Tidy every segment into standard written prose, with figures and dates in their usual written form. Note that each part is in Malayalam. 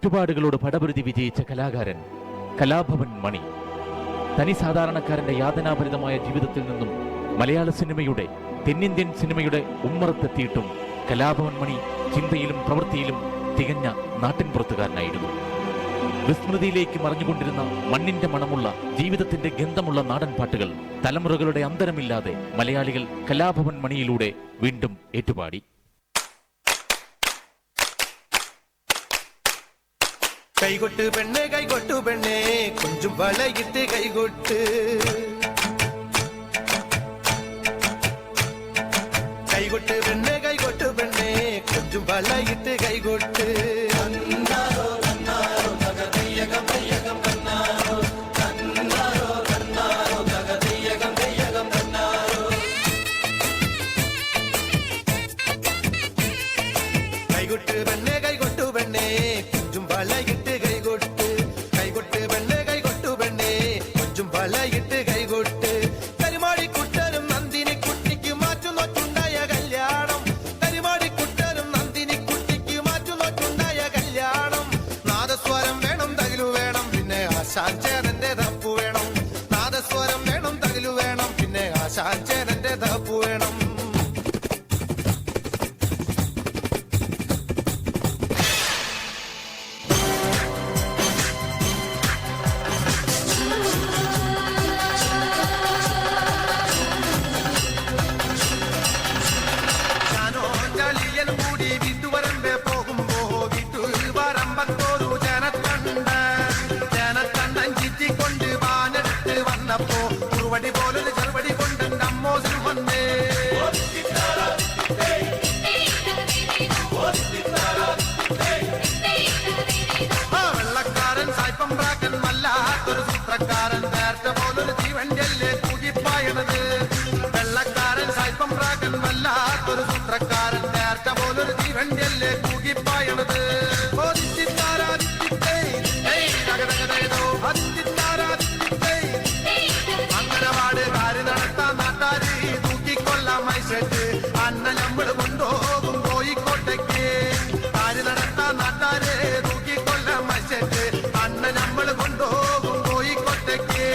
ചുറ്റുപാടുകളോട് പടപൊരുതി വിജയിച്ച കലാകാരൻ കലാഭവൻ മണി തനി സാധാരണക്കാരന്റെ യാതനാഭരിതമായ ജീവിതത്തിൽ നിന്നും മലയാള സിനിമയുടെ, തെന്നിന്ത്യൻ സിനിമയുടെ ഉമ്മറത്തെത്തിയിട്ടും കലാഭവൻ മണി ചിന്തയിലും പ്രവൃത്തിയിലും തികഞ്ഞ നാട്ടിൻപുറത്തുകാരനായിരുന്നു. വിസ്മൃതിയിലേക്ക് മറഞ്ഞുകൊണ്ടിരുന്ന മണ്ണിന്റെ മണമുള്ള, ജീവിതത്തിന്റെ ഗന്ധമുള്ള നാടൻ പാട്ടുകൾ തലമുറകളുടെ അന്തരമില്ലാതെ മലയാളികൾ കലാഭവൻ മണിയിലൂടെ വീണ്ടും ഏറ്റുപാടി. കൈകൊട്ട് പെണ്ണേ കൈകൊട്ടു പെണ്ണേ കൊഞ്ചും വളയിട്ട് കൈകൊട്ട്, കൈകൊട്ട് പെണ്ണേ കൈകൊട്ടു പെണ്ണേ കൊഞ്ചും വളയിട്ട് കൈകൊട്ട്. കൈകൊട്ട് പെണ്ണേ കൈകൊട്ടു പെണ്ണേ കൊഞ്ചും വളയിട്ട് കൈകൊട്ട്, കൈകൊട്ട് പെണ്ണേ കൈകൊട്ടു പെണ്ണേ കൊഞ്ചും വളയിട്ട് കൈകൊട്ട്. കരിമാടിക്കുട്ടനും നന്ദിനി കുട്ടിക്ക് മാറ്റുന്നോറ്റുണ്ടായ കല്യാണം, കരിമാടിക്കുട്ടനും നന്ദിനി കുട്ടിക്ക് മാറ്റുന്നോറ്റുണ്ടായ കല്യാണം. നാദസ്വരം വേണം തകിലു വേണം പിന്നെ ആശാഞ്ചേരന്റെ തപ്പു വേണം, നാദസ്വരം വേണം തകിലു വേണം പിന്നെ ആശാഞ്ചേരന്റെ തപ്പു വേണം. പോലൊരു ചെറുപടി കൊണ്ട് നമ്മോസിൽ വന്നേ വെള്ളക്കാരൻ സായിപ്പം പ്രാക്കൻ വല്ലാത്തൊരു സൂത്രക്കാരൻ, നേരത്ത പോലൊരു ജീവന്റെല്ലേ കൂകിപ്പായണത്. വെള്ളക്കാരൻ സായിപ്പം പ്രാക്കൻ വല്ലാത്തൊരു സൂത്രക്കാരൻ, നേരത്ത പോലൊരു ജീവന്റെല്ലേ കൂകിപ്പായണത്. അന്ന നമ്മള് കൊണ്ടുപോകും കോഴിക്കോട്ടേക്ക്, ആര് നടത്താൻ നാട്ടാരെ തൂക്കിക്കൊല്ലാം മത്സരിച്ച് അന്ന നമ്മള് കൊണ്ടുപോകും കോഴിക്കോട്ടേക്ക്.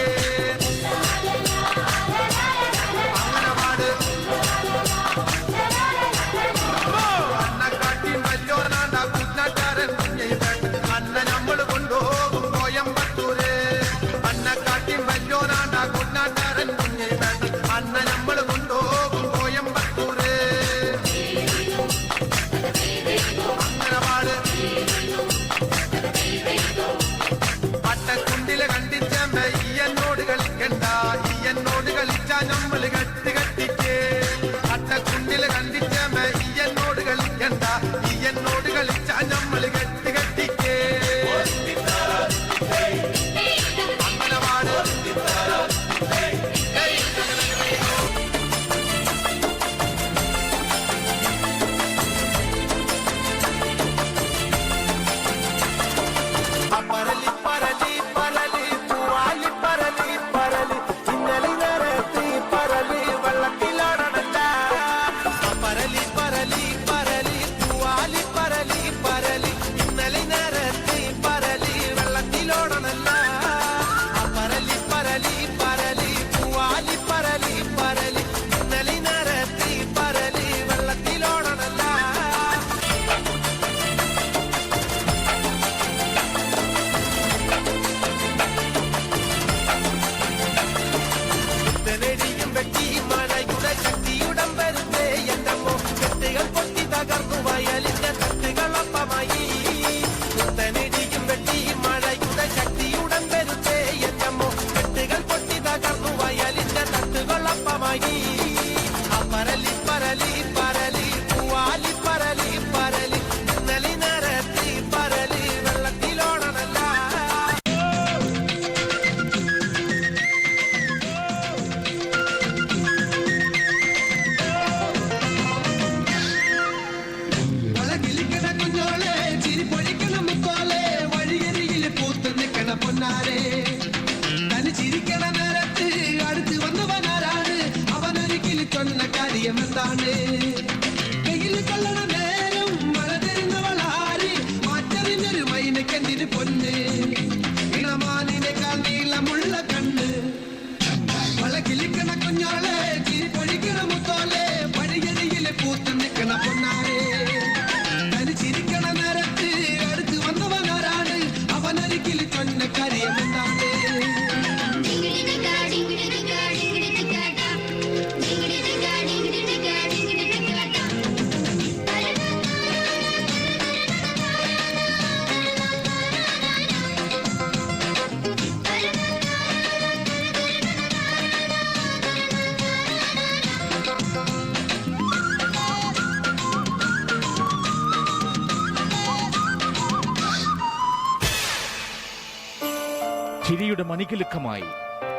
ചിരിയുടെ മണികിലുക്കമായി,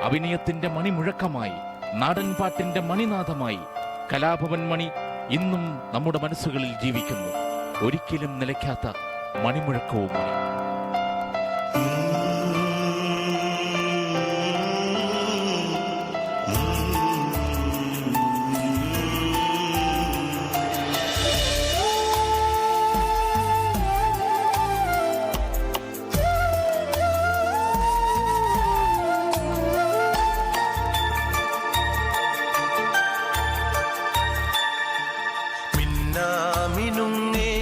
അഭിനയത്തിന്റെ മണിമുഴക്കമായി, നാടൻ പാട്ടിന്റെ മണിനാഥമായി കലാഭവൻ മണി ഇന്നും നമ്മുടെ മനസ്സുകളിൽ ജീവിക്കുന്നു. ഒരിക്കലും നിലയ്ക്കാത്ത മണിമുഴക്കവുമായി. മിന്നുങ്ങേ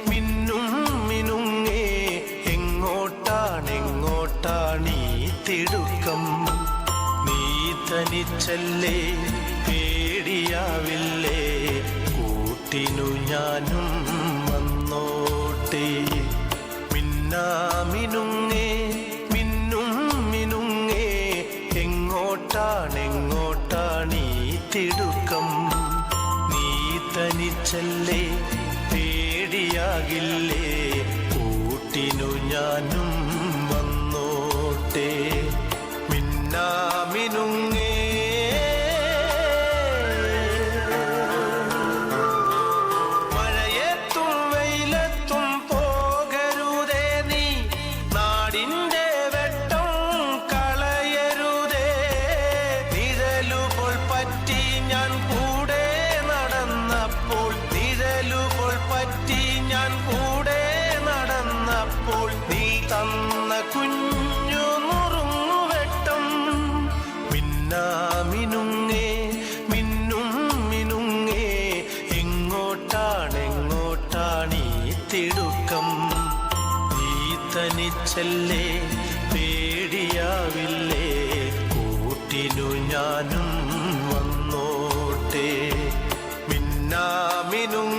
മിന്നും മിനുങ്ങേ എങ്ങോട്ടാണെങ്ങോട്ടാണീ തിടുക്കം? നീ തനിച്ചല്ലേ, പേടിയാവില്ലേ, കൂട്ടിനു ഞാനും വന്നോട്ടെ. മിന്നുങ്ങേ മിന്നും മിനുങ്ങേ എങ്ങോട്ടാണെങ്ങോട്ടാണീ തിടുക്കം? തനിച്ചല്ലേ, പേടിയാകില്ലേ, കൂട്ടിനു ഞാനും വന്നോട്ടെ. മിന്നുങ്ങേ മഴയത്തും വെയിലത്തും പോകരുതേ നീ, നാടിന്റെ വെട്ടം കളയരുതേ. നിഴലുപോൾ പറ്റി ഞാൻ കൂടെ നടന്നപ്പോൾ, നിഴലുപോൾ പറ്റി ഞാൻ കൂടെ നടന്നപ്പോൾ, നീ തന്ന കുഞ്ഞു നുറുങ്ങുവെട്ടം. മിന്നുങ്ങേ മിന്നും മിനുങ്ങേ എങ്ങോട്ടാണെങ്ങോട്ടാണീ തിടുക്കം? നീ തനിച്ചല്ലേ, പേടിയാവില്ലേ, കൂട്ടിനു ഞാനും വന്നോട്ടെ. മിന്നുങ്ങേ